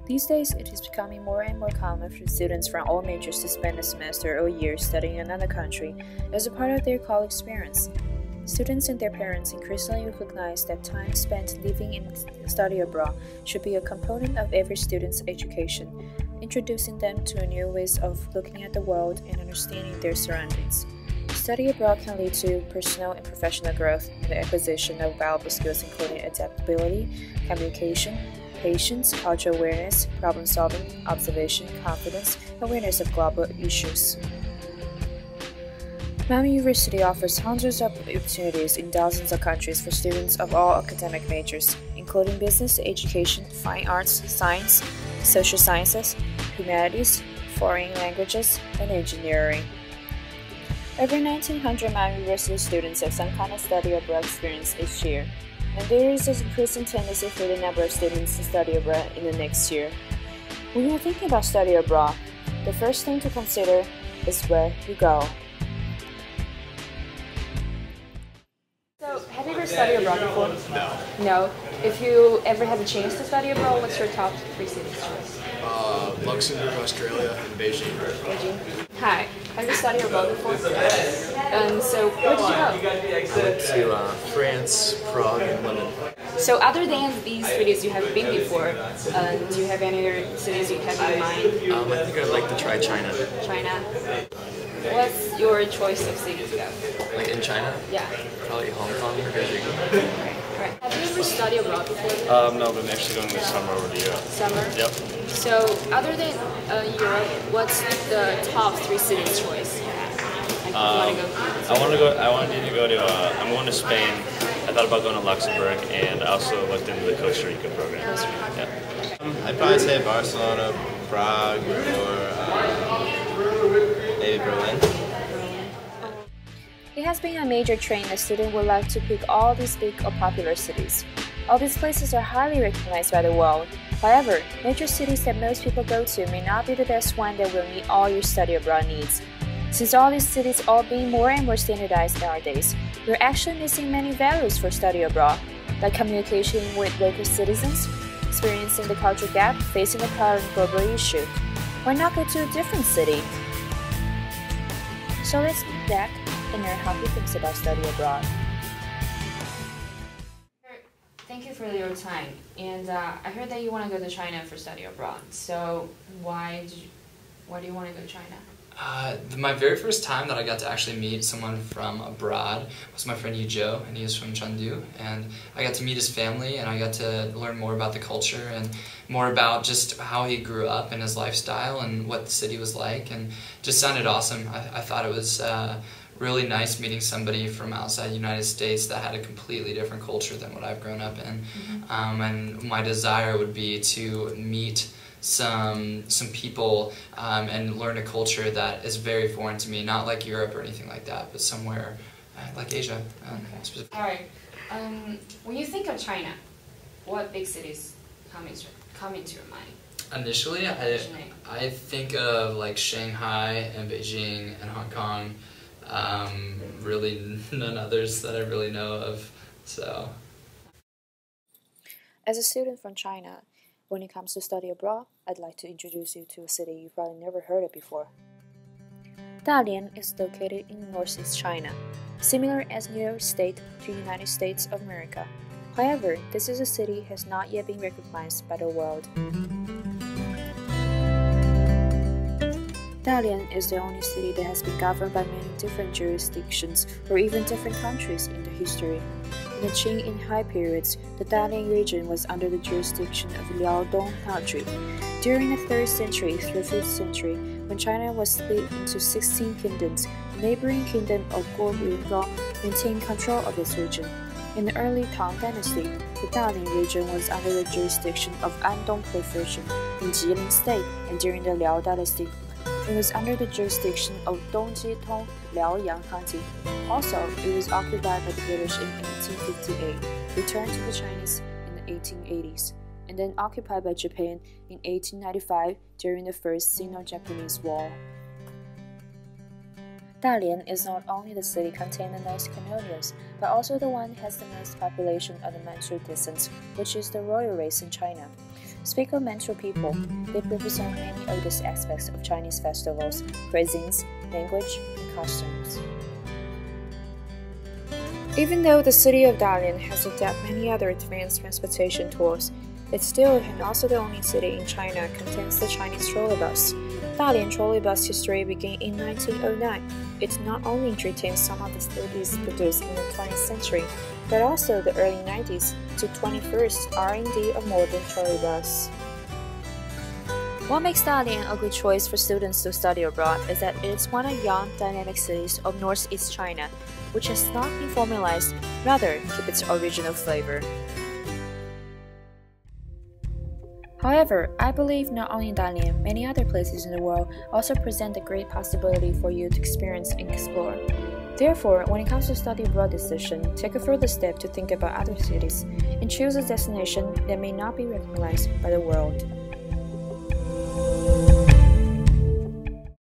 These days, it is becoming more and more common for students from all majors to spend a semester or a year studying in another country as a part of their college experience. Students and their parents increasingly recognize that time spent living in study abroad should be a component of every student's education, introducing them to new ways of looking at the world and understanding their surroundings. Study abroad can lead to personal and professional growth and the acquisition of valuable skills including adaptability, communication, patience, cultural awareness, problem-solving, observation, confidence, and awareness of global issues. Miami University offers hundreds of opportunities in dozens of countries for students of all academic majors, including business, education, fine arts, science, social sciences, humanities, foreign languages, and engineering. Over 1,900 Miami University students have some kind of study abroad experience each year, and there is an increasing tendency for the number of students to study abroad in the next year. When you're thinking about study abroad, the first thing to consider is where you go. So, have you ever studied abroad before? No. No. If you ever had the chance to study abroad, what's your top 3 cities choice? Luxembourg, Australia, and Beijing. Beijing. Hi. Have you studied abroad before? So, where did you go? I went to France, Prague, and London. So, other than these cities you have been before, do you have any other cities you have in mind? I think I'd like to try China. China. What's your choice of city to go? Like in China? Yeah. Probably Hong Kong or Beijing. Okay. Right. Have you ever studied abroad before? No, but I'm actually going this summer over to Europe. Summer? Yep. So, other than Europe, what's the top 3 cities choice? I wanted to go to. I'm going to Spain. I thought about going to Luxembourg, and I also looked into the Costa Rica program. Yeah. I'd probably say Barcelona, Prague, or maybe Berlin. It has been a major trend that students would like to pick all these big or popular cities. All these places are highly recognized by the world. However, major cities that most people go to may not be the best one that will meet all your study abroad needs. Since all these cities are being more and more standardized nowadays, you're actually missing many values for study abroad, like communication with local citizens, experiencing the cultural gap, facing the current global issue. Why not go to a different city? So let's meet Jack and learn how he thinks about study abroad. Thank you for your time. And I heard that you want to go to China for study abroad. So why do you want to go to China? My very first time that I got to actually meet someone from abroad was my friend Yu Zhou, and he is from Chengdu. And I got to meet his family, and I got to learn more about the culture and more about just how he grew up and his lifestyle and what the city was like, and just sounded awesome. I thought it was really nice meeting somebody from outside the United States that had a completely different culture than what I've grown up in. Mm-hmm. And my desire would be to meet some people and learn a culture that is very foreign to me, not like Europe or anything like that, but somewhere like Asia. Okay. All right. When you think of China, what big cities come into your mind? Initially, I think of like Shanghai and Beijing and Hong Kong. Really none others that I really know of. So, as a student from China, when it comes to study abroad, I'd like to introduce you to a city you've probably never heard of before. Dalian is located in northeast China, similar as New York State to the United States of America. However, this is a city has not yet been recognized by the world. Dalian is the only city that has been governed by many different jurisdictions or even different countries in the history. In the Qing and Han periods, the Dalian region was under the jurisdiction of Liaodong country. During the 3rd century through 5th century, when China was split into 16 kingdoms, the neighboring kingdom of Goryeo maintained control of this region. In the early Tang Dynasty, the Dalian region was under the jurisdiction of Andong Prefecture in Jilin State, and during the Liao Dynasty, it was under the jurisdiction of Dongjitong, Liaoyang County. Also, it was occupied by the British in 1858, returned to the Chinese in the 1880s, and then occupied by Japan in 1895 during the First Sino-Japanese War. Dalian is not only the city containing the most colonials, but also the one that has the most population of the Manchu descent, which is the royal race in China. Speak of Manchu people, they represent many of these aspects of Chinese festivals, cuisines, language, and costumes. Even though the city of Dalian has adopted many other advanced transportation tools, it still and also the only city in China contains the Chinese trolleybus. Dalian trolleybus history began in 1909. It not only retains some of the cities produced in the 20th century, but also the early 90s to 21st R&D of modern trolleybus. What makes Dalian a good choice for students to study abroad is that it is one of young, dynamic cities of northeast China, which has not been formalized, rather keep its original flavor. However, I believe not only Dalian, many other places in the world also present a great possibility for you to experience and explore. Therefore, when it comes to study abroad decision, take a further step to think about other cities and choose a destination that may not be recognized by the world.